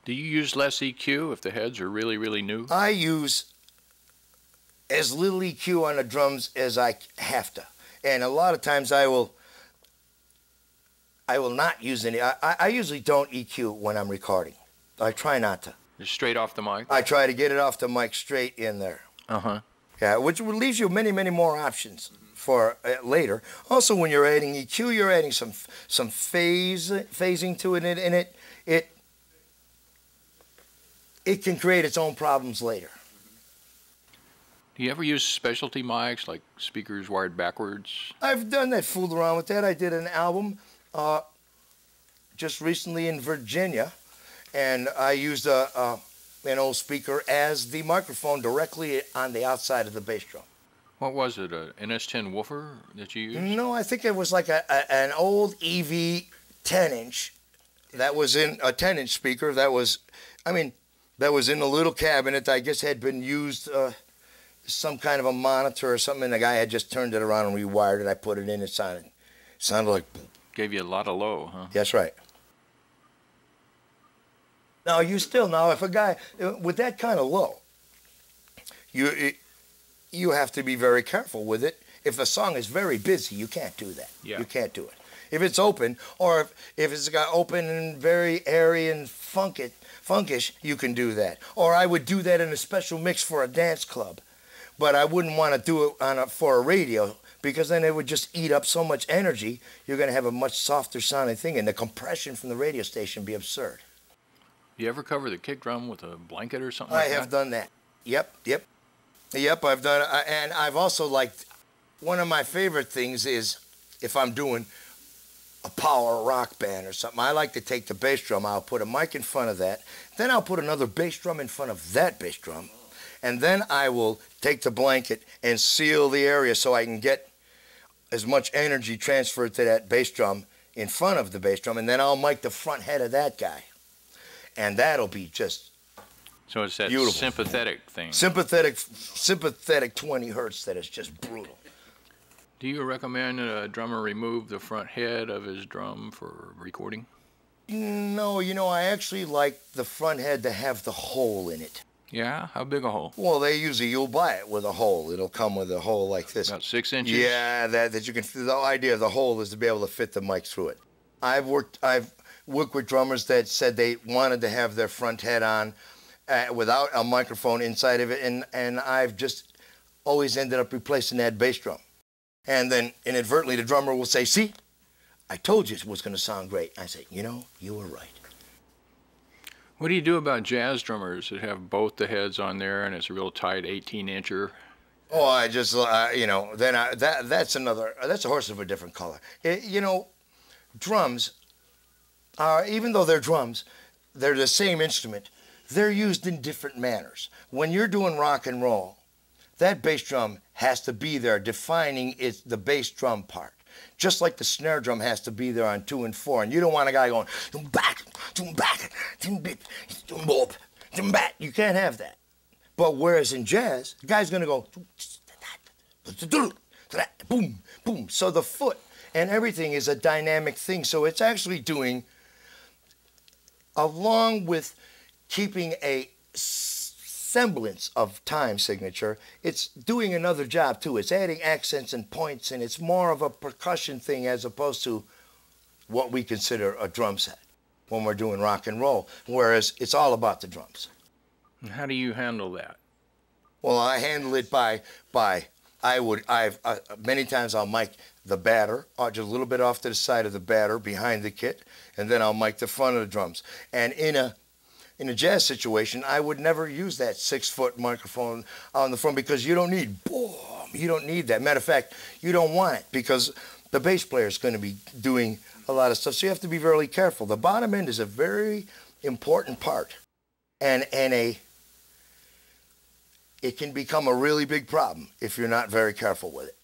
Do you use less EQ if the heads are really, really new? I use as little EQ on the drums as I have to. And a lot of times I will not use any. I usually don't EQ when I'm recording. I try not to. Just straight off the mic? I try to get it off the mic straight in there. Uh-huh. Yeah, which leaves you many, many more options for later. Also, when you're adding EQ, you're adding some phasing to it, and it can create its own problems later. Do you ever use specialty mics, like speakers wired backwards? I've done that, fooled around with that. I did an album just recently in Virginia, and I used an old speaker as the microphone directly on the outside of the bass drum. What was it, an NS10 woofer that you used? No, I think it was like an old EV 10-inch that was in a 10-inch speaker that was, that was in a little cabinet. I guess had been used some kind of a monitor or something, and the guy had just turned it around and rewired it. I put it in, it sounded like... Gave you a lot of low, huh? That's right. Now, if a guy, with that kind of low, you have to be very careful with it. If a song is very busy, you can't do that. Yeah. You can't do it. If it's open, or if it's got open and very airy and funkish, you can do that. Or I would do that in a special mix for a dance club. But I wouldn't want to do it for a radio, because then it would just eat up so much energy. You're going to have a much softer sounding thing, and the compression from the radio station would be absurd. You ever cover the kick drum with a blanket or something like that? I have done that. Yep, I've done it. And I've also liked, one of my favorite things is if I'm doing a power rock band or something, I like to take the bass drum, I'll put a mic in front of that, then I'll put another bass drum in front of that bass drum, and then I will take the blanket and seal the area so I can get as much energy transferred to that bass drum in front of the bass drum, and then I'll mic the front head of that guy. And that'll be just so it's that beautiful. Sympathetic thing. Sympathetic 20 hertz that is just brutal. Do you recommend a drummer remove the front head of his drum for recording? No, I actually like the front head to have the hole in it. Yeah? How big a hole? Well, you'll buy it with a hole. It'll come with a hole like this. About 6 inches? Yeah, that you can. The idea of the hole is to be able to fit the mic through it. I've worked with drummers that said they wanted to have their front head on without a microphone inside of it, and I've just always ended up replacing that bass drum. And then inadvertently the drummer will say, "See, I told you it was going to sound great." I say, you were right. What do you do about jazz drummers that have both the heads on there and it's a real tight 18-incher? Oh, I just, that's a horse of a different color. Drums are, even though they're drums, they're the same instrument. They're used in different manners. When you're doing rock and roll, that bass drum has to be there defining the bass drum part. Just like the snare drum has to be there on 2 and 4. And you don't want a guy going, back, back. You can't have that. But whereas in jazz, the guy's going to go, boom, boom. So the foot and everything is a dynamic thing. So it's actually doing, along with keeping a semblance of time signature, it's doing another job too. It's adding accents and points, and it's more of a percussion thing as opposed to what we consider a drum set when we're doing rock and roll, whereas it's all about the drums. And how do you handle that? Well, I handle it many times I'll mic the batter, or just a little bit off to the side of the batter behind the kit, and then I'll mic the front of the drums. And in a jazz situation, I would never use that 6-foot microphone on the front, because you don't need, boom, you don't need that. Matter of fact, you don't want it, because the bass player is going to be doing a lot of stuff, so you have to be very careful. The bottom end is a very important part, and it can become a really big problem if you're not very careful with it.